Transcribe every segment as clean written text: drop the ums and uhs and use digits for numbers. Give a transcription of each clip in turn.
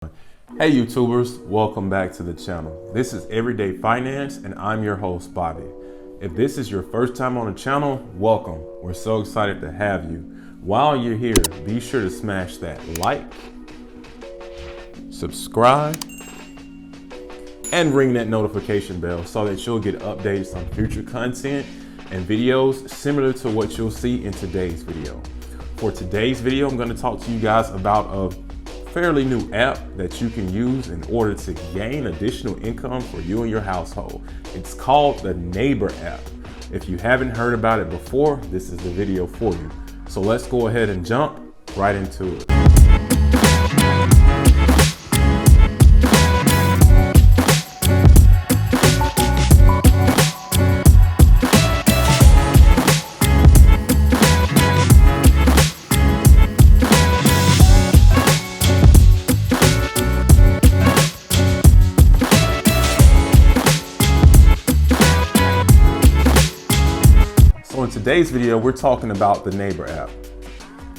Hey YouTubers, welcome back to the channel. This is Everyday Finance and I'm your host, Bobby. If this is your first time on the channel, welcome. We're so excited to have you. While you're here, be sure to smash that like, subscribe, and ring that notification bell so that you'll get updates on future content and videos similar to what you'll see in today's video. For today's video, I'm going to talk to you guys about a fairly new app that you can use in order to gain additional income for you and your household. It's called the Neighbor app. If you haven't heard about it before, this is the video for you. So let's go ahead and jump right into it. So in today's video, we're talking about the Neighbor app.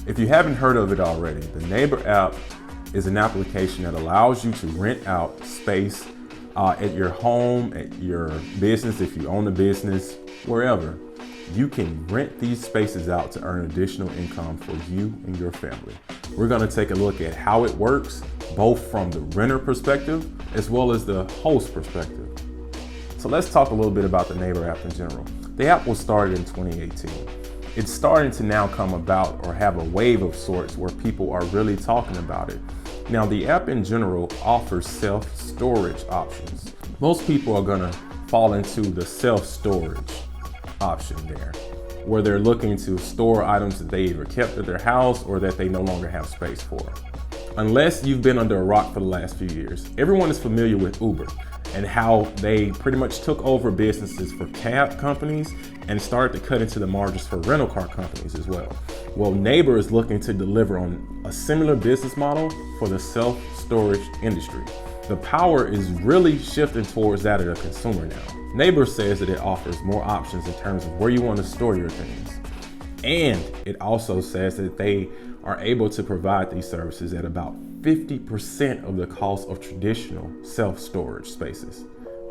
If you haven't heard of it already, the Neighbor app is an application that allows you to rent out space at your home, at your business, if you own a business, wherever. You can rent these spaces out to earn additional income for you and your family. We're going to take a look at how it works, both from the renter perspective as well as the host perspective. So let's talk a little bit about the Neighbor app in general. The app was started in 2018. It's starting to now come about or have a wave of sorts where people are really talking about it. Now, the app in general offers self-storage options. Most people are gonna fall into the self-storage option there, where they're looking to store items that they either kept at their house or that they no longer have space for. Unless you've been under a rock for the last few years, everyone is familiar with Uber and how they pretty much took over businesses for cab companies and started to cut into the margins for rental car companies as well. Well, Neighbor is looking to deliver on a similar business model for the self-storage industry. The power is really shifting towards that of the consumer now. Neighbor says that it offers more options in terms of where you want to store your things. And it also says that they are able to provide these services at about 50% of the cost of traditional self-storage spaces.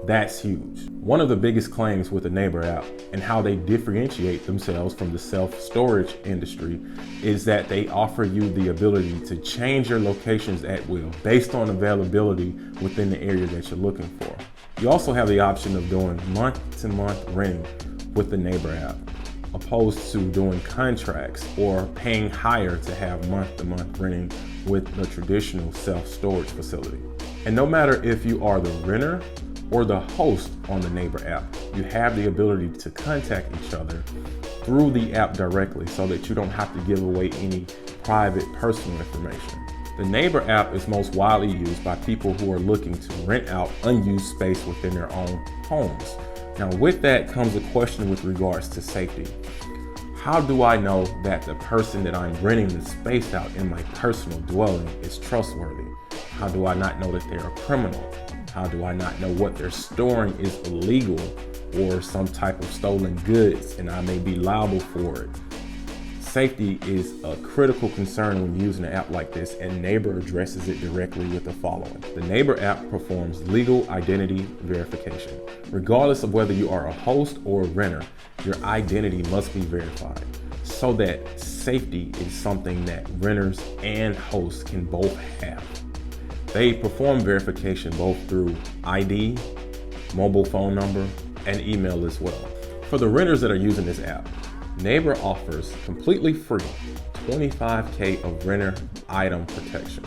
That's huge. One of the biggest claims with the Neighbor app and how they differentiate themselves from the self-storage industry is that they offer you the ability to change your locations at will based on availability within the area that you're looking for. You also have the option of doing month-to-month renting with the Neighbor app, opposed to doing contracts or paying higher to have month-to-month renting with the traditional self-storage facility. And no matter if you are the renter or the host on the Neighbor app, you have the ability to contact each other through the app directly so that you don't have to give away any private personal information. The Neighbor app is most widely used by people who are looking to rent out unused space within their own homes. Now, with that comes a question with regards to safety. How do I know that the person that I'm renting the space out in my personal dwelling is trustworthy? How do I not know that they're a criminal? How do I not know what they're storing is illegal or some type of stolen goods and I may be liable for it? Safety is a critical concern when using an app like this, and Neighbor addresses it directly with the following. The Neighbor app performs legal identity verification. Regardless of whether you are a host or a renter, your identity must be verified so that safety is something that renters and hosts can both have. They perform verification both through ID, mobile phone number, and email as well. For the renters that are using this app, Neighbor offers completely free 25K of renter item protection.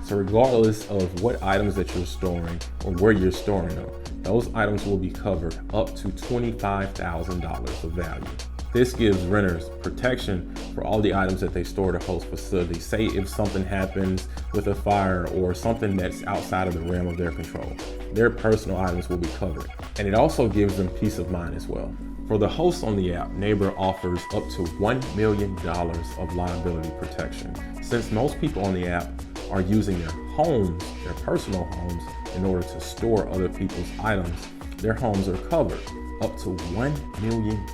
So regardless of what items that you're storing or where you're storing them, those items will be covered up to $25,000 of value. This gives renters protection for all the items that they store at a host facility. Say if something happens with a fire or something that's outside of the realm of their control, their personal items will be covered. And it also gives them peace of mind as well. For the hosts on the app, Neighbor offers up to $1 million of liability protection. Since most people on the app are using their homes, their personal homes, in order to store other people's items, their homes are covered up to $1 million.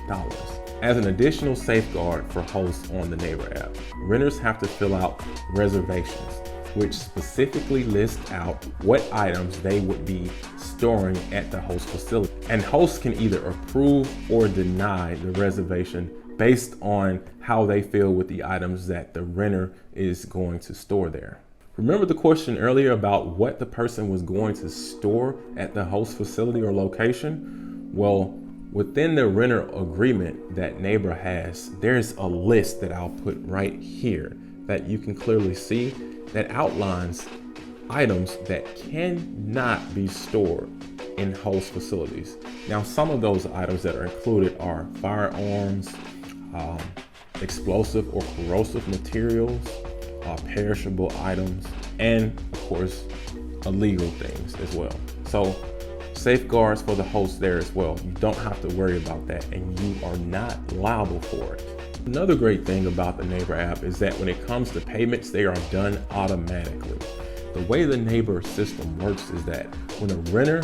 As an additional safeguard for hosts on the Neighbor app, renters have to fill out reservations. which specifically lists out what items they would be storing at the host facility. And hosts can either approve or deny the reservation based on how they feel with the items that the renter is going to store there. Remember the question earlier about what the person was going to store at the host facility or location? Well, within the renter agreement that Neighbor has, there's a list that I'll put right here that you can clearly see that outlines items that cannot be stored in host facilities. Now, some of those items that are included are firearms, explosive or corrosive materials, perishable items, and of course, illegal things as well. So safeguards for the host there as well. You don't have to worry about that, and you are not liable for it. Another great thing about the Neighbor app is that when it comes to payments, they are done automatically. The way the Neighbor system works is that when a renter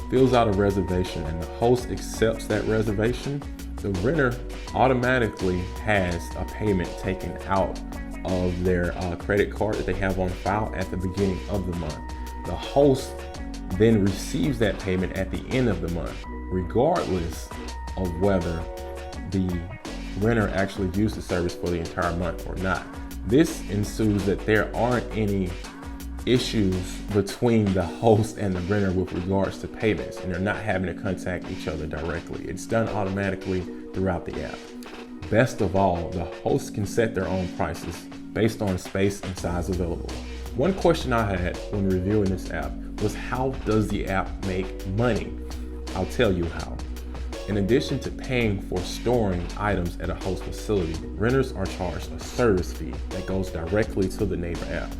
fills out a reservation and the host accepts that reservation, the renter automatically has a payment taken out of their credit card that they have on file at the beginning of the month. The host then receives that payment at the end of the month, regardless of whether the renter actually used the service for the entire month or not. This ensues that there aren't any issues between the host and the renter with regards to payments, and they're not having to contact each other directly. It's done automatically throughout the app. Best of all, the host can set their own prices based on space and size available. One question I had when reviewing this app was, how does the app make money? I'll tell you how. In addition to paying for storing items at a host facility, renters are charged a service fee that goes directly to the Neighbor app.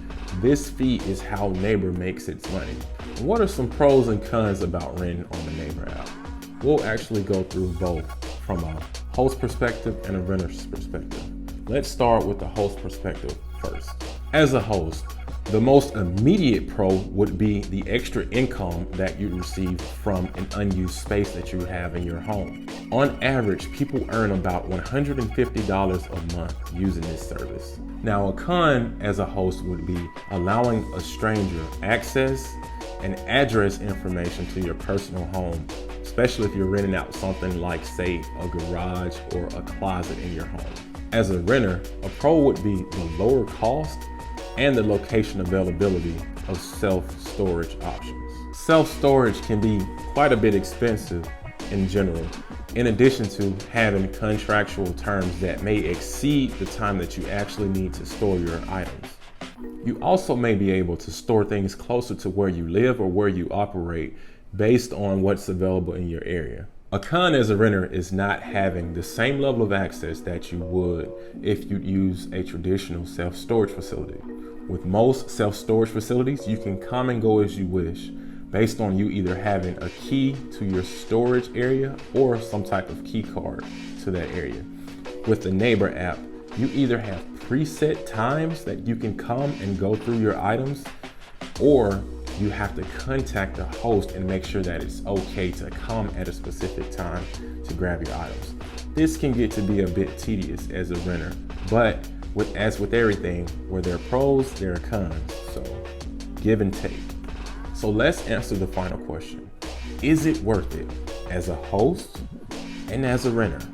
This fee is how Neighbor makes its money. And what are some pros and cons about renting on the Neighbor app? We'll actually go through both from a host perspective and a renter's perspective. Let's start with the host perspective first. As a host, the most immediate pro would be the extra income that you receive from an unused space that you have in your home. On average, people earn about $150 a month using this service. Now, a con as a host would be allowing a stranger access and address information to your personal home, especially if you're renting out something like, say, a garage or a closet in your home. As a renter, a pro would be the lower cost and the location availability of self-storage options. Self-storage can be quite a bit expensive in general, in addition to having contractual terms that may exceed the time that you actually need to store your items. You also may be able to store things closer to where you live or where you operate based on what's available in your area. A con as a renter is not having the same level of access that you would if you use a traditional self-storage facility. With most self-storage facilities, you can come and go as you wish based on you either having a key to your storage area or some type of key card to that area. With the Neighbor app, you either have preset times that you can come and go through your items, or you have to contact the host and make sure that it's okay to come at a specific time to grab your items. This can get to be a bit tedious as a renter, but as with everything, where there are pros, there are cons, so give and take. So let's answer the final question. Is it worth it as a host and as a renter?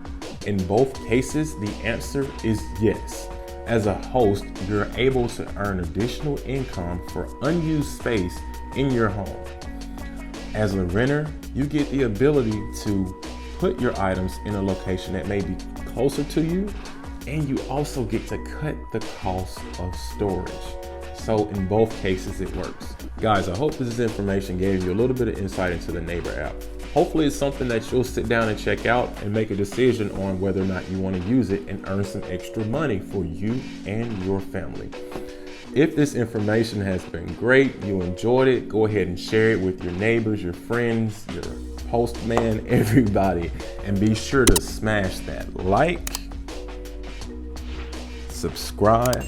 In both cases, the answer is yes. As a host, you're able to earn additional income for unused space in your home. As a renter, you get the ability to put your items in a location that may be closer to you, and you also get to cut the cost of storage. So in both cases, it works. Guys, I hope this information gave you a little bit of insight into the Neighbor app. Hopefully it's something that you'll sit down and check out and make a decision on whether or not you want to use it and earn some extra money for you and your family. If this information has been great, you enjoyed it, go ahead and share it with your neighbors, your friends, your postman, everybody. And be sure to smash that like, subscribe,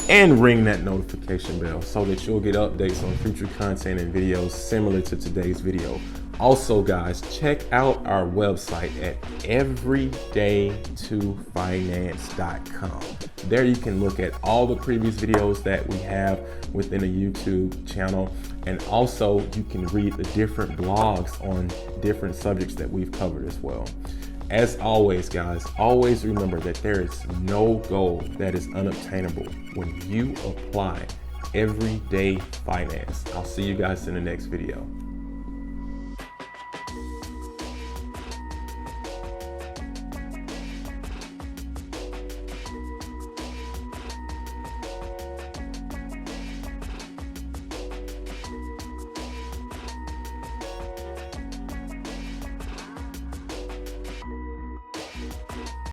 and ring that notification bell so that you'll get updates on future content and videos similar to today's video. Also, guys, check out our website at everyday2finance.com. There you can look at all the previous videos that we have within a YouTube channel, and also you can read the different blogs on different subjects that we've covered as well. As always, guys, always remember that there is no goal that is unobtainable when you apply everyday finance. I'll see you guys in the next video.